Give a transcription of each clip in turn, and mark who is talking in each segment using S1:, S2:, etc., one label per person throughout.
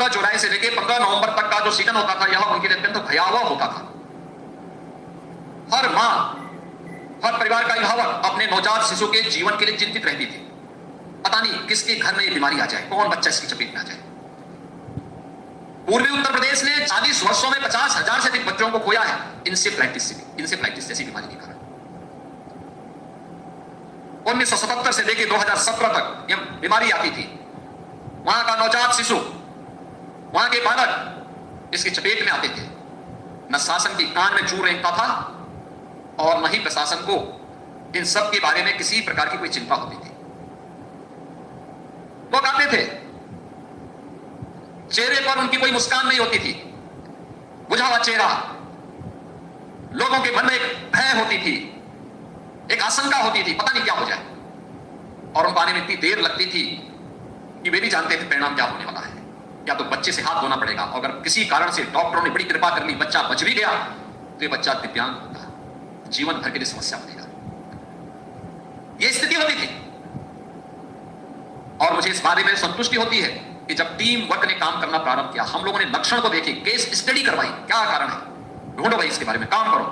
S1: 15 जुलाई से लेकर 15 नवंबर तक का जो सीजन होता था, यह उनके लिए अत्यंत भयावह होता था। हर मां, हर परिवार का यह वक्त अपने नवजात शिशु के जीवन के लिए चिंतित रहती थी। पता नहीं किसके घर में ये बीमारी आ जाए, कौन बच्चा इसकी चपेट में आ जाए। पूर्वी उत्तर प्रदेश ने 40 वर्षों में 50,000 से अधिक बच्चों को खोया है इंसेफ्लाइटिस जैसी बीमारी के कारण। 1977 से लेकर 2017 तक यह बीमारी आती थी। वहां का नवजात शिशु, वहां के बालक इसकी चपेट में आते थे। न शासन की कान में जू रेंगता था और न ही प्रशासन को इन सब के बारे में किसी प्रकार की कोई चिंता होती थी। लोग आते थे, चेहरे पर उनकी कोई मुस्कान नहीं होती थी, बुझा हुआ चेहरा। लोगों के मन में एक भय होती थी, एक आशंका होती थी, पता नहीं क्या हो जाए। और उनको आने में इतनी देर लगती थी कि वे भी जानते थे परिणाम क्या होने वाला है। या तो बच्चे से हाथ धोना पड़ेगा, अगर किसी कारण से डॉक्टरों ने बड़ी कृपा कर ली, बच्चा बच भी गया, तो ये बच्चा दिव्यांग होगा, जीवन भर के लिए समस्या बनेगा। यह स्थिति होती थी। और मुझे इस बारे में संतुष्टि होती है कि जब टीम वर्क ने काम करना प्रारंभ किया, हम लोगों ने लक्षण को देखे, केस स्टडी करवाई, क्या कारण है, ढूंढो भाई, इसके बारे में काम करो।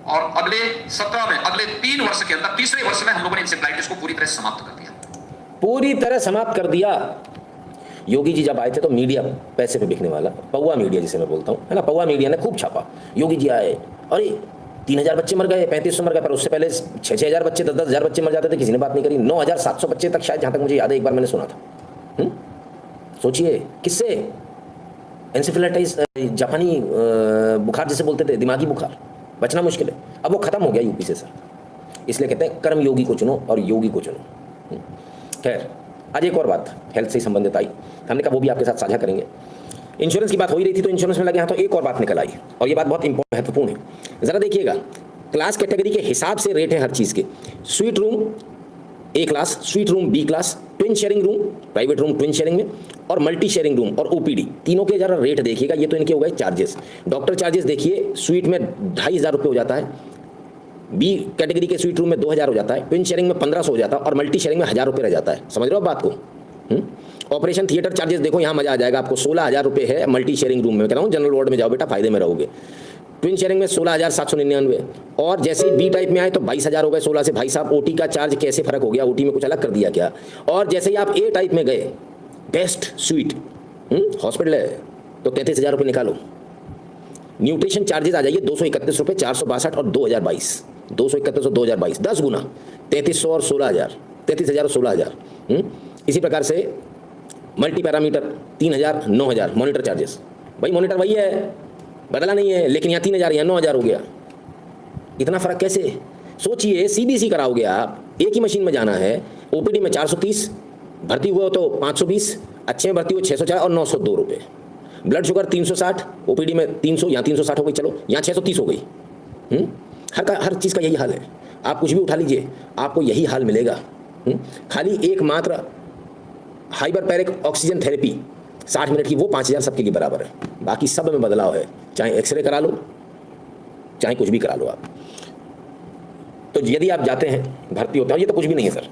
S1: और अगले सत्र में, अगले 3 वर्ष के अंदर, तीसरे वर्ष में हम लोगों ने इंसेफ्लाइटिस को पूरी तरह समाप्त कर दिया।
S2: पूरी तरह समाप्त कर दिया। योगी जी जब आए थे तो मीडिया पैसे पे बिकने वाला, पौवा मीडिया जिसे मैं बोलता हूँ, है ना, पौवा मीडिया ने खूब छापा। योगी जी आए, अरे 3,000 बच्चे मर गए, 3,500 मर गए, पर उससे पहले 6,000 बच्चे, 10,000 बच्चे मर जाते थे, किसी ने बात नहीं करी। 9,700 बच्चे तक शायद, जहाँ तक मुझे याद है, एक बार मैंने सुना था। सोचिए, किससे? एंसेफेलाइटिस, जापानी बुखार जिसे बोलते थे, दिमागी बुखार, बचना मुश्किल है। अब वो खत्म हो गया यूपी से सर। इसलिए कहते हैं कर्म योगी को चुनो और योगी को चुनो। खैर, आज एक और बात हेल्थ से संबंधित आई, हमने कहा वो भी आपके साथ साझा करेंगे। इंश्योरेंस की बात हो ही रही थी तो इंश्योरेंस में लगे हैं, तो एक और बात निकल आई और ये बात बहुत महत्वपूर्ण है। जरा देखिएगा, क्लास कैटेगरी के हिसाब से रेट है हर चीज़ के। Suite room A class, suite room B class, twin sharing room, private room twin sharing में, और मल्टी शेयरिंग रूम और ओपीडी, तीनों के जरा रेट देखिएगा। ये तो इनके हो गए चार्जेस। डॉक्टर चार्जेस देखिए, स्वीट में 2,500 रुपये हो जाता है, बी कैटेगरी के स्वीट रूम में 2,000 हो जाता है, ट्विन शेयरिंग में 1,500 हो जाता है, और मल्टी शेयरिंग में 1,000 रुपये रह जाता है। समझ रहे हो बात को? ऑपरेशन थिएटर चार्जेस देखो, यहाँ मजा आ जाएगा आपको। 16,000 रुपये है मल्टी शेयरिंग रूम में। कह रहा हूँ जनरल वार्ड में जाओ बेटा, फायदे में रहोगे। ट्विन शेयरिंग में 16,799, और जैसे बी टाइप में आए तो 22,000 हो गए 16 से। भाई साहब, ओटी का चार्ज कैसे फर्क हो गया? ओटी में कुछ अलग कर दिया क्या? और जैसे ही आप ए टाइप में गए, बेस्ट स्वीट हॉस्पिटल है, तो 33,000 रुपये निकालो। न्यूट्रिशन चार्जेस आ जाइए 231 रुपये, 462 और 2022, 231 और 2022, 10 गुना, 3,300 और 16,000, 33,000 और 16,000। इसी प्रकार से मल्टी पैरामीटर 3,000, 9,000 मॉनिटर चार्जेस। भाई मॉनिटर वही है, बदला नहीं है, लेकिन यहाँ 3,000 यहाँ 9,000 हो गया। इतना फर्क कैसे? सोचिए, सीबीसी कराओगे आप, एक ही मशीन में जाना है। ओपीडी में 430, भर्ती हुआ तो 520, अच्छे में भर्ती हुए 604 और 902 रुपये। ब्लड शुगर 360, ओपीडी में 300, यहाँ 360 हो गई, चलो यहाँ 630 हो गई। हर चीज़ का यही हाल है। आप कुछ भी उठा लीजिए, आपको यही हाल मिलेगा। खाली एकमात्र हाइपरबैरिक ऑक्सीजन थेरेपी 60 मिनट की, वो 5,000 सबके लिए बराबर है। बाकी सब में बदलाव है, चाहे एक्सरे करा लो, चाहे कुछ भी करा लो आप। तो यदि आप जाते हैं, भर्ती होते हैं, ये तो कुछ भी नहीं है सर।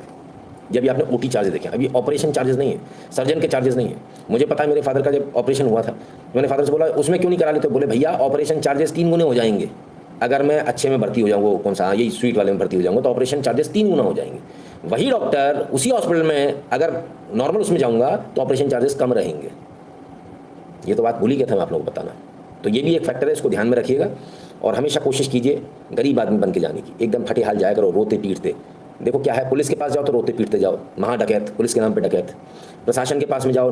S2: जब आपने ओटी चार्जेस देखे, अभी ऑपरेशन चार्जेस नहीं है, सर्जन के चार्जेस नहीं है। मुझे पता है, मेरे फादर का जब ऑपरेशन हुआ था, मैंने फादर से बोला उसमें क्यों नहीं करा लेते? बोले भैया ऑपरेशन चार्जेस 3 गुने हो जाएंगे। अगर मैं अच्छे में भर्ती हो जाऊँगा, कौन सा, यही स्वीट वाले में भर्ती हो जाऊँगा, तो ऑपरेशन चार्जेस 3 गुना हो जाएंगे। वही डॉक्टर उसी हॉस्पिटल में अगर नॉर्मल उसमें जाऊँगा तो ऑपरेशन चार्जेस कम रहेंगे। ये तो बात भूल ही गया था मैं आप लोगों को बताना। तो ये भी एक फैक्टर है, इसको ध्यान में रखिएगा। और हमेशा कोशिश कीजिए गरीब आदमी बन के जाने की, एकदम फटे हाल जाया करो, रोते पीटते। देखो क्या है, पुलिस के पास जाओ तो रोते पीटते जाओ, महा डकैत, पुलिस के नाम पे डकैत। प्रशासन के पास में जाओ,